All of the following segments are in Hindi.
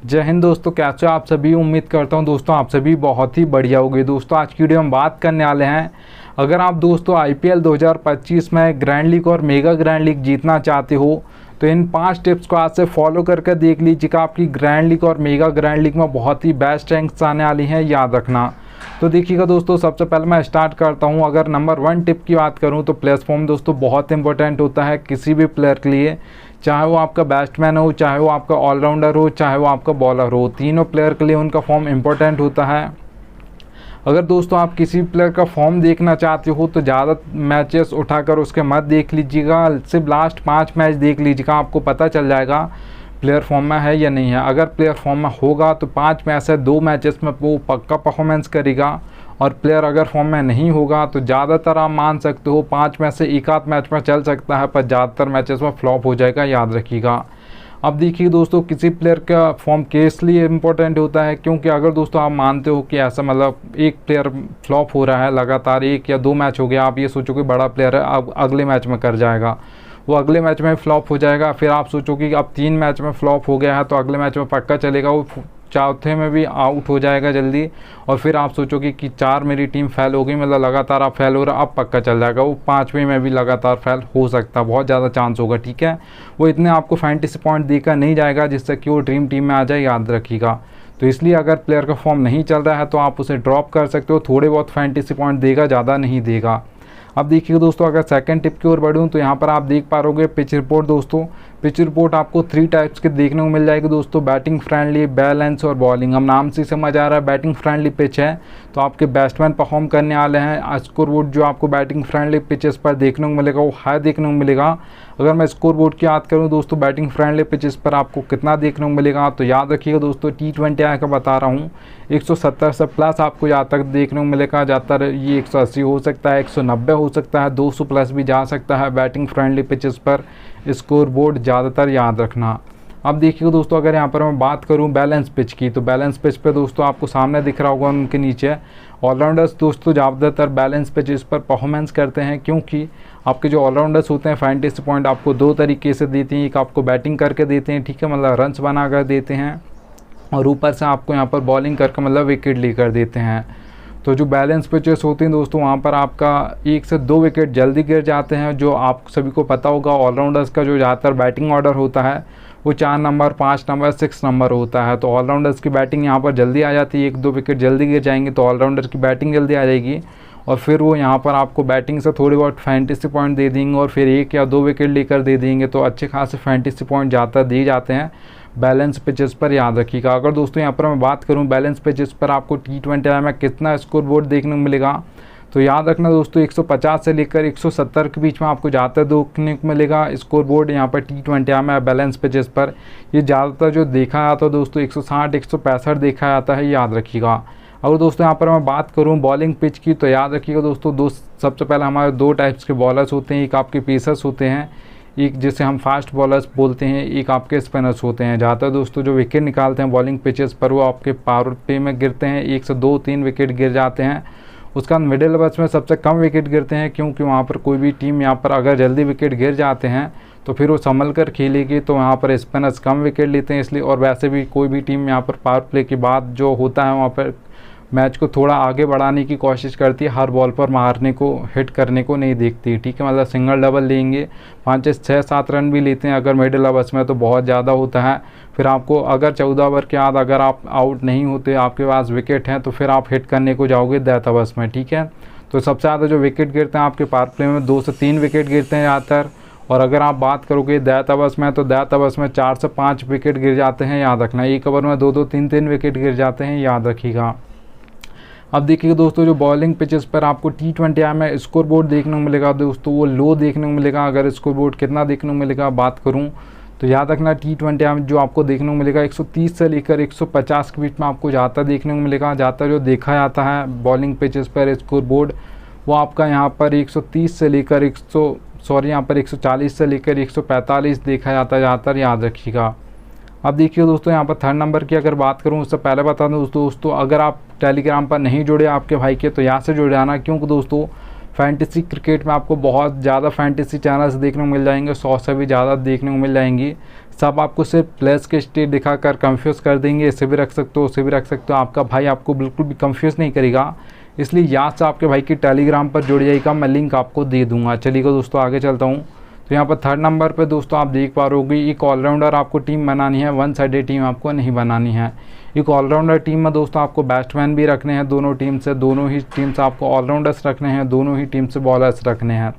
जय हिंद दोस्तों, कैसे हो आप सभी। उम्मीद करता हूं दोस्तों आप सभी बहुत ही बढ़िया होंगे। दोस्तों आज की वीडियो में बात करने वाले हैं, अगर आप दोस्तों आईपीएल 2025 में ग्रैंड लीग और मेगा ग्रैंड लीग जीतना चाहते हो तो इन 5 टिप्स को आज से फॉलो करके देख लीजिएगा। आपकी ग्रैंड लीग और मेगा ग्रैंड लीग में बहुत ही बेस्ट रैंक्स आने वाली हैं, याद रखना। तो देखिएगा दोस्तों, सबसे पहले मैं स्टार्ट करता हूं। अगर नंबर 1 टिप की बात करूं तो प्लेसफॉर्म दोस्तों बहुत इंपॉर्टेंट होता है किसी भी प्लेयर के लिए, चाहे वो आपका बैट्समैन हो, चाहे वो आपका ऑलराउंडर हो, चाहे वो आपका बॉलर हो। तीनों प्लेयर के लिए उनका फॉर्म इंपॉर्टेंट होता है। अगर दोस्तों आप किसी प्लेयर का फॉर्म देखना चाहते हो तो ज़्यादा मैचेस उठाकर उसके मत देख लीजिएगा, सिर्फ लास्ट 5 मैच देख लीजिएगा, आपको पता चल जाएगा प्लेयर फॉर्म में है या नहीं है। अगर प्लेयर फॉर्म में होगा तो 5 में से 2 मैचेस में वो पक्का परफॉर्मेंस करेगा, और प्लेयर अगर फॉर्म में नहीं होगा तो ज़्यादातर आप मान सकते हो 5 में से एक आध मैच में चल सकता है, पर ज़्यादातर मैचेस में फ्लॉप हो जाएगा, याद रखिएगा। अब देखिए दोस्तों, किसी प्लेयर का फॉर्म किस लिए इम्पोर्टेंट होता है, क्योंकि अगर दोस्तों आप मानते हो कि ऐसा मतलब एक प्लेयर फ्लॉप हो रहा है लगातार, 1 या 2 मैच हो गया, आप ये सोचो कि बड़ा प्लेयर है अब अगले मैच में कर जाएगा, वो अगले मैच में फ्लॉप हो जाएगा। फिर आप सोचो कि अब 3 मैच में फ्लॉप हो गया है तो अगले मैच में पक्का चलेगा, वो चौथे में भी आउट हो जाएगा जल्दी। और फिर आप सोचोगे कि 4 मेरी टीम फेल हो गई, मतलब लगातार आप फेल हो रहा, अब पक्का चल जाएगा, वो 5वें में भी लगातार फेल हो सकता है, बहुत ज़्यादा चांस होगा, ठीक है। वो इतने आपको फैंटेसी पॉइंट देकर नहीं जाएगा जिससे कि वो ड्रीम टीम में आ जाए, याद रखिएगा। तो इसलिए अगर प्लेयर का फॉर्म नहीं चल रहा है तो आप उसे ड्रॉप कर सकते हो, थोड़े बहुत फैंटेसी पॉइंट देगा, ज़्यादा नहीं देगा। अब देखिए दोस्तों, अगर सेकंड टिप की ओर बढ़ूँ तो यहाँ पर आप देख पा रहोगे पिच रिपोर्ट। दोस्तों पिच रिपोर्ट आपको 3 टाइप्स के देखने को मिल जाएगी दोस्तों, बैटिंग फ्रेंडली, बैलेंस और बॉलिंग। हम नाम से समझ आ रहा है बैटिंग फ्रेंडली पिच है तो आपके बैट्समैन परफॉर्म करने वाले हैं। स्कोर बोर्ड जो आपको बैटिंग फ्रेंडली पिचेस पर देखने को मिलेगा वो हाई देखने को मिलेगा। अगर मैं स्कोर बोर्ड की बात करूँ दोस्तों, बैटिंग फ्रेंडली पिचेस पर आपको कितना देखने को मिलेगा, तो याद रखिएगा दोस्तों, T20 का बता रहा हूँ, 170 से प्लस आपको यहाँ तक देखने को मिलेगा। ज़्यादातर ये 180 हो सकता है, 190 हो सकता है, 200 प्लस भी जा सकता है बैटिंग फ्रेंडली पिचेस पर स्कोर बोर्ड, ज़्यादातर याद रखना। अब देखिए दोस्तों, अगर यहाँ पर मैं बात करूँ बैलेंस पिच की, तो बैलेंस पिच पे दोस्तों आपको सामने दिख रहा होगा उनके नीचे ऑलराउंडर्स दोस्तों ज़्यादातर बैलेंस पिचेस पर परफॉर्मेंस करते हैं, क्योंकि आपके जो ऑलराउंडर्स होते हैं फैंटेसी पॉइंट आपको 2 तरीके से देते हैं। एक आपको बैटिंग करके देते हैं, ठीक है, मतलब रन्स बना कर देते हैं, और ऊपर से आपको यहाँ पर बॉलिंग करके मतलब विकेट लेकर देते हैं। तो जो बैलेंस पिचेस होती हैं दोस्तों, वहाँ पर आपका 1 से 2 विकेट जल्दी गिर जाते हैं। जो आप सभी को पता होगा, ऑलराउंडर्स का जो ज़्यादातर बैटिंग ऑर्डर होता है वो 4 नंबर, 5 नंबर, 6 नंबर होता है। तो ऑलराउंडर्स की बैटिंग यहाँ पर जल्दी आ जाती है, 1-2 विकेट जल्दी गिर जाएंगे तो ऑलराउंडर की बैटिंग जल्दी आ जाएगी, और फिर वो यहाँ पर आपको बैटिंग से थोड़ी बहुत फैंटेसी पॉइंट दे देंगे, और फिर 1 या 2 विकेट लेकर दे देंगे। तो अच्छे खासे फैंटेसी पॉइंट ज़्यादातर दिए जाते हैं बैलेंस पिचेस पर, याद रखिएगा। अगर दोस्तों यहाँ पर मैं बात करूँ बैलेंस पिचेस पर आपको T20 में कितना स्कोर बोर्ड देखने को मिलेगा, तो याद रखना दोस्तों 150 से लेकर 170 के बीच में आपको ज़्यादातर देखने को मिलेगा स्कोर बोर्ड यहाँ पर T20 में बैलेंस पिचेस पर। ये ज़्यादातर जो देखा जाता है दोस्तों 160, 165 देखा जाता है, याद रखिएगा। अगर दोस्तों यहाँ पर मैं बात करूँ बॉलिंग पिच की, तो याद रखिएगा दोस्तों, सबसे पहले हमारे 2 टाइप्स के बॉलर्स होते हैं, एक आपके पेसर्स होते हैं, एक जिसे हम फास्ट बॉलर्स बोलते हैं, एक आपके स्पिनर्स होते हैं। ज़्यादातर दोस्तों जो विकेट निकालते हैं बॉलिंग पिचेस पर वो आपके पावर प्ले में गिरते हैं, 1 से 2-3 विकेट गिर जाते हैं। उसका मिडिल ओवर्स में सबसे कम विकेट गिरते हैं, क्योंकि वहाँ पर कोई भी टीम यहाँ पर अगर जल्दी विकेट गिर जाते हैं तो फिर वो संभल कर खेलेगी, तो वहाँ पर स्पिनर्स कम विकेट लेते हैं इसलिए। और वैसे भी कोई भी टीम यहाँ पर पावर प्ले के बाद जो होता है वहाँ पर मैच को थोड़ा आगे बढ़ाने की कोशिश करती है, हर बॉल पर मारने को, हिट करने को नहीं देखती, ठीक है, मतलब सिंगल डबल लेंगे, 5 से 6-7 रन भी लेते हैं अगर मिडिल ओवर्स में, तो बहुत ज़्यादा होता है। फिर आपको अगर 14 ओवर के बाद अगर आप आउट नहीं होते, आपके पास विकेट हैं, तो फिर आप हिट करने को जाओगे डेथ ओवर्स में, ठीक है। तो सबसे ज़्यादा जो विकेट गिरते हैं आपके पावर प्ले में 2 से 3 विकेट गिरते हैं ज़्यादातर। और अगर आप बात करोगे डेथ ओवर्स में, तो डेथ ओवर्स में 4 से 5 विकेट गिर जाते हैं, याद रखना। 1 ओवर में 2-2, 3-3 विकेट गिर जाते हैं, याद रखिएगा। अब देखिए दोस्तों, जो बॉलिंग पिचेस पर आपको T20 में स्कोर बोर्ड देखने को मिलेगा दोस्तों, वो लो देखने को मिलेगा। अगर स्कोर बोर्ड कितना देखने को मिलेगा बात करूं तो याद रखना, T20 में जो आपको देखने को मिलेगा 130 से लेकर 150 के बीच में आपको ज़्यादा देखने को मिलेगा। ज़्यादा जो देखा जाता है बॉलिंग पिचेस पर स्कोर बोर्ड वो आपका यहाँ पर 130 से लेकर 140 से लेकर 145 देखा जाता है ज़्यादातर, याद रखिएगा। अब देखिए दोस्तों, यहाँ पर 3rd नंबर की अगर बात करूँ उससे पहले बता दूँ दोस्तों, अगर आप टेलीग्राम पर नहीं जुड़े आपके भाई के, तो यहाँ से जुड़ जाना, क्योंकि दोस्तों फैंटेसी क्रिकेट में आपको बहुत ज़्यादा फैंटेसी चैनल्स देखने को मिल जाएंगे, 100 से भी ज़्यादा देखने को मिल जाएंगी। सब आपको सिर्फ प्लेस के स्टेट दिखाकर कंफ्यूज कर देंगे, इसे भी रख सकते हो उसे भी रख सकते हो, आपका भाई आपको बिल्कुल भी कंफ्यूज नहीं करेगा। इसलिए याद से आपके भाई की टेलीग्राम पर जुड़ जाइएगा, मैं लिंक आपको दे दूंगा। चलिएगा दोस्तों आगे चलता हूँ। तो यहाँ पर थर्ड नंबर पे दोस्तों आप देख पा रहे होगी, एक ऑलराउंडर आपको टीम बनानी है, वन साइडेड टीम आपको नहीं बनानी है। एक ऑलराउंडर टीम में दोस्तों आपको बैट्समैन भी रखने हैं दोनों टीम से, दोनों ही टीम से आपको ऑलराउंडर्स रखने हैं, दोनों ही टीम से बॉलर्स रखने हैं।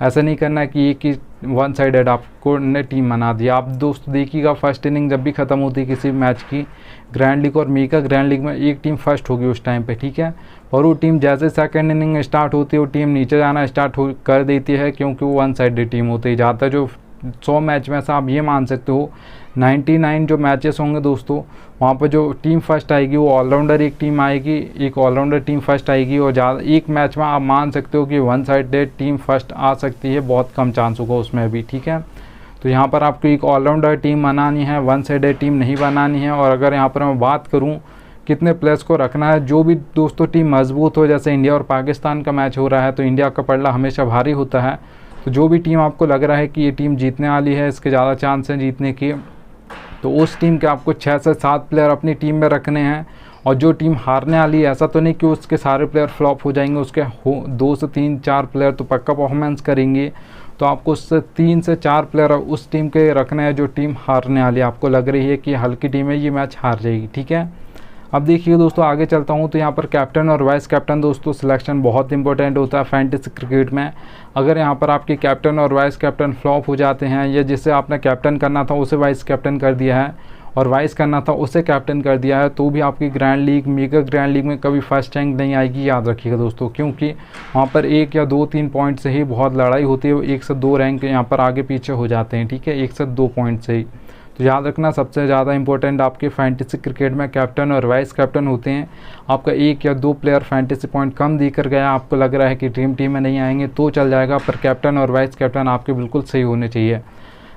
ऐसा नहीं करना है कि एक ही वन साइडेड आपको ने टीम बना दिया। आप दोस्तों देखिएगा फर्स्ट इनिंग जब भी ख़त्म होती है किसी मैच की, ग्रैंड लीग और मेगा ग्रैंड लीग में, एक टीम फर्स्ट होगी उस टाइम पे, ठीक है। और वो टीम जैसे सेकंड इनिंग स्टार्ट होती है वो टीम नीचे जाना स्टार्ट कर देती है, क्योंकि वो वन साइडेड टीम होती है। ज़्यादातर जो 100 मैच में से आप ये मान सकते हो 99 जो मैचेस होंगे दोस्तों, वहाँ पर जो टीम फर्स्ट आएगी वो ऑलराउंडर एक टीम आएगी, एक ऑलराउंडर टीम फर्स्ट आएगी। और ज़्यादा एक मैच में आप मान सकते हो कि वन साइडेड टीम फर्स्ट आ सकती है, बहुत कम चांस होगा उसमें भी, ठीक है। तो यहाँ पर आपको एक ऑलराउंडर टीम बनानी है, वन साइडेड टीम नहीं बनानी है। और अगर यहाँ पर मैं बात करूँ कितने प्लेयर्स को रखना है, जो भी दोस्तों टीम मजबूत हो, जैसे इंडिया और पाकिस्तान का मैच हो रहा है तो इंडिया का पलड़ा हमेशा भारी होता है। तो जो भी टीम आपको लग रहा है कि ये टीम जीतने वाली है, इसके ज़्यादा चांस हैं जीतने के, तो उस टीम के आपको 6 से 7 प्लेयर अपनी टीम में रखने हैं। और जो टीम हारने वाली है, ऐसा तो नहीं कि उसके सारे प्लेयर फ्लॉप हो जाएंगे, उसके 2 से 3-4 प्लेयर तो पक्का परफॉर्मेंस करेंगे। तो आपको उससे 3 से 4 प्लेयर उस टीम के रखने हैं जो टीम हारने वाली है, आपको लग रही है कि हल्की टीम है ये मैच हार जाएगी, ठीक है। अब देखिए दोस्तों आगे चलता हूँ। तो यहाँ पर कैप्टन और वाइस कैप्टन दोस्तों सिलेक्शन बहुत इंपॉर्टेंट होता है फैंटेसी क्रिकेट में। अगर यहाँ पर आपके कैप्टन और वाइस कैप्टन फ्लॉप हो जाते हैं, या जिसे आपने कैप्टन करना था उसे वाइस कैप्टन कर दिया है और वाइस करना था उसे कैप्टन कर दिया है, तो भी आपकी grand league mega grand league में कभी फर्स्ट रैंक नहीं आएगी, याद रखिएगा दोस्तों। क्योंकि वहाँ पर 1 या 2-3 पॉइंट से ही बहुत लड़ाई होती है, 1 से 2 रैंक यहाँ पर आगे पीछे हो जाते हैं, ठीक है, 1 से 2 पॉइंट से ही। तो याद रखना सबसे ज़्यादा इंपॉर्टेंट आपके फैंटेसी क्रिकेट में कैप्टन और वाइस कैप्टन होते हैं। आपका 1 या 2 प्लेयर फैंटेसी पॉइंट कम देकर गया, आपको लग रहा है कि ड्रीम टीम में नहीं आएंगे तो चल जाएगा, पर कैप्टन और वाइस कैप्टन आपके बिल्कुल सही होने चाहिए।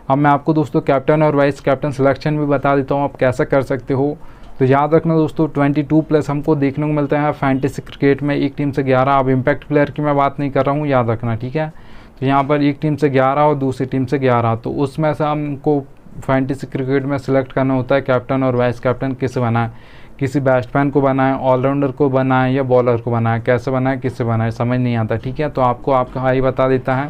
अब मैं आपको दोस्तों कैप्टन और वाइस कैप्टन सिलेक्शन भी बता देता हूँ आप कैसे कर सकते हो। तो याद रखना दोस्तों 22+ हमको देखने को मिलता है फैंटेसी क्रिकेट में, एक टीम से 11। अब इम्पैक्ट प्लेयर की मैं बात नहीं कर रहा हूँ, याद रखना, ठीक है। तो यहाँ पर एक टीम से 11 और दूसरी टीम से 11, तो उसमें से हमको फैंटेसी क्रिकेट में सिलेक्ट करना होता है कैप्टन और वाइस कैप्टन किसे बनाएं, किसी बैट्समैन को बनाएं, ऑलराउंडर को बनाएं या बॉलर को बनाएं, कैसे बनाएं किससे बनाएं समझ नहीं आता, ठीक है। तो आपको आपका भाई बता देता है।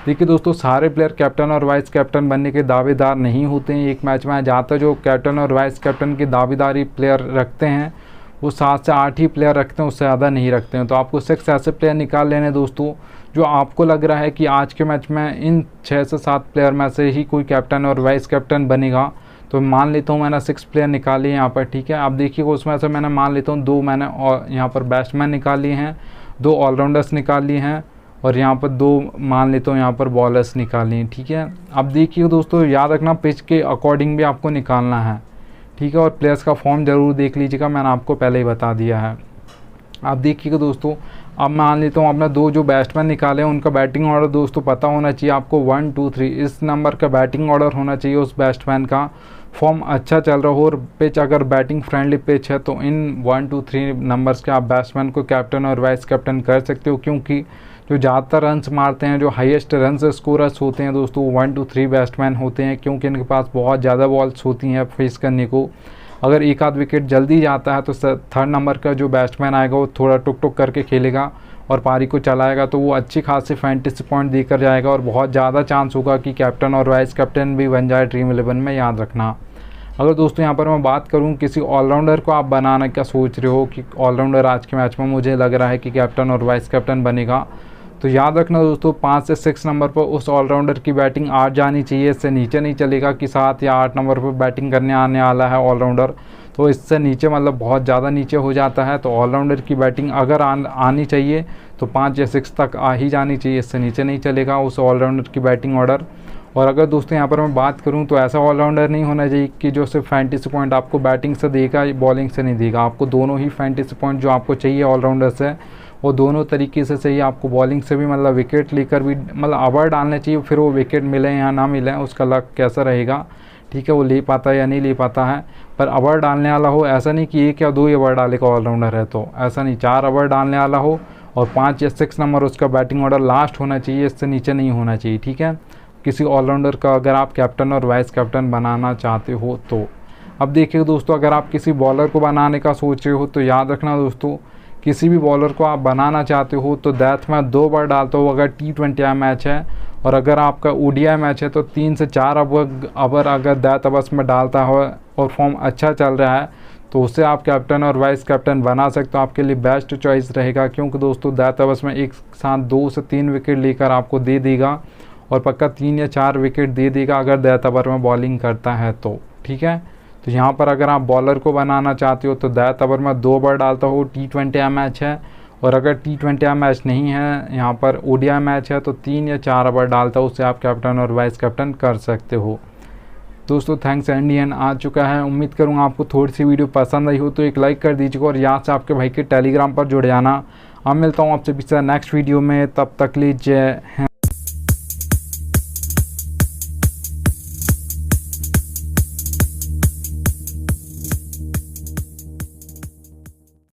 देखिए दोस्तों सारे प्लेयर कैप्टन और वाइस कैप्टन बनने के दावेदार नहीं होते हैं एक मैच में। ज़्यादातर जो कैप्टन और वाइस कैप्टन की दावेदारी प्लेयर रखते हैं वो 7 से 8 ही प्लेयर रखते हैं, उससे ज़्यादा नहीं रखते हैं। तो आपको 6 ऐसे प्लेयर निकाल लेने दोस्तों जो आपको लग रहा है कि आज के मैच में इन 6 से 7 प्लेयर में से ही कोई कैप्टन और वाइस कैप्टन बनेगा। तो मान लेता हूँ मैंने 6 प्लेयर निकाले यहाँ पर, ठीक है। आप देखिएगा उसमें से मैंने मान लेता हूँ 2 मैंने और यहाँ पर बैट्समैन निकाल लिए हैं, 2 ऑलराउंडर्स निकाल लिए हैं और यहाँ पर 2 मान लेता हूँ यहाँ पर बॉलर्स निकाल लिए, ठीक है। अब देखिए दोस्तों याद रखना पिच के अकॉर्डिंग भी आपको निकालना है, ठीक है। और प्लेयर्स का फॉर्म ज़रूर देख लीजिएगा, मैंने आपको पहले ही बता दिया है। आप देखिएगा दोस्तों अब मान लेता हूँ अपना 2 जो बैट्समैन निकाले हैं उनका बैटिंग ऑर्डर दोस्तों पता होना चाहिए आपको, 1 2 3 इस नंबर का बैटिंग ऑर्डर होना चाहिए उस बैट्समैन का। फॉर्म अच्छा चल रहा हो और पिच अगर बैटिंग फ्रेंडली पिच है तो इन 1 2 3 नंबर्स के आप बैट्समैन को कैप्टन और वाइस कैप्टन कर सकते हो। क्योंकि जो ज़्यादातर रन्स मारते हैं, जो हाईएस्ट रन्स स्कोरर्स होते हैं दोस्तों 1 2 3 बैट्समैन होते हैं, क्योंकि इनके पास बहुत ज़्यादा बॉल्स होती हैं फेस करने को। अगर एक आध विकेट जल्दी जाता है तो 3rd नंबर का जो बैट्समैन आएगा वो थोड़ा टुक टुक करके खेलेगा और पारी को चलाएगा, तो वो अच्छी खासी फैंटेसी पॉइंट देकर जाएगा और बहुत ज़्यादा चांस होगा कि कैप्टन और वाइस कैप्टन भी बन जाए ड्रीम 11 में, याद रखना। अगर दोस्तों यहाँ पर मैं बात करूँ किसी ऑलराउंडर को आप बनाना क्या सोच रहे हो कि ऑलराउंडर आज के मैच में मुझे लग रहा है कि कैप्टन और वाइस कैप्टन बनेगा, तो याद रखना दोस्तों 5 से 6 नंबर पर उस ऑलराउंडर की बैटिंग आ जानी चाहिए, इससे नीचे नहीं चलेगा कि 7 या 8 नंबर पर बैटिंग करने आने वाला है ऑलराउंडर, तो इससे नीचे मतलब बहुत ज़्यादा नीचे हो जाता है। तो ऑलराउंडर की बैटिंग अगर आनी चाहिए तो 5 या 6 तक आ ही जानी चाहिए, इससे नीचे नहीं चलेगा उस ऑलराउंडर की बैटिंग ऑर्डर। और अगर दोस्तों यहाँ पर मैं बात करूँ तो ऐसा ऑलराउंडर नहीं होना चाहिए कि जो सिर्फ फैंटेसी पॉइंट आपको बैटिंग से देगा बॉलिंग से नहीं देगा, आपको दोनों ही फैंटेसी पॉइंट जो आपको चाहिए ऑलराउंडर से वो दोनों तरीके से चाहिए आपको, बॉलिंग से भी मतलब विकेट लेकर भी मतलब ओवर डालने चाहिए, फिर वो विकेट मिले या ना मिले उसका लक कैसा रहेगा, ठीक है, वो ले पाता है या नहीं ले पाता है, पर ओवर डालने वाला हो। ऐसा नहीं कि 1 या 2 ओवर डालेगा ऑलराउंडर है, तो ऐसा नहीं 4 ओवर डालने वाला हो और 5 या 6 नंबर उसका बैटिंग ऑर्डर लास्ट होना चाहिए, इससे नीचे नहीं होना चाहिए, ठीक है। किसी ऑलराउंडर का अगर आप कैप्टन और वाइस कैप्टन बनाना चाहते हो तो। अब देखिए दोस्तों, अगर आप किसी बॉलर को बनाने का सोच रहे हो तो याद रखना दोस्तों, किसी भी बॉलर को आप बनाना चाहते हो तो डेथ में 2 बार डालते हो अगर T20 मैच है, और अगर आपका ODI मैच है तो 3 से 4 ओवर अगर डेथ ओवर्स में डालता हो और फॉर्म अच्छा चल रहा है तो उससे आप कैप्टन और वाइस कैप्टन बना सकते हो। आपके लिए बेस्ट चॉइस रहेगा, क्योंकि दोस्तों डेथ ओवर्स में एक साथ 2 से 3 विकेट लेकर आपको दे देगा और पक्का 3 या 4 विकेट दे देगा अगर डेथ ओवर में बॉलिंग करता है तो। ठीक है, तो यहाँ पर अगर आप बॉलर को बनाना चाहते हो तो डेथ ओवर में 2 बार डालता हो, T20 मैच है, और अगर T20 मैच नहीं है, यहाँ पर ODI मैच है तो 3 या 4 ओवर डालता हो, उससे आप कैप्टन और वाइस कैप्टन कर सकते हो। दोस्तों थैंक्स इंडियन आ चुका है, उम्मीद करूँगा आपको थोड़ी सी वीडियो पसंद आई हो तो एक लाइक कर दीजिएगा और यहाँ से आपके भाई के टेलीग्राम पर जुड़ जाना। अब मिलता हूँ आपसे पिछले नेक्स्ट वीडियो में, तब तक लीजिए।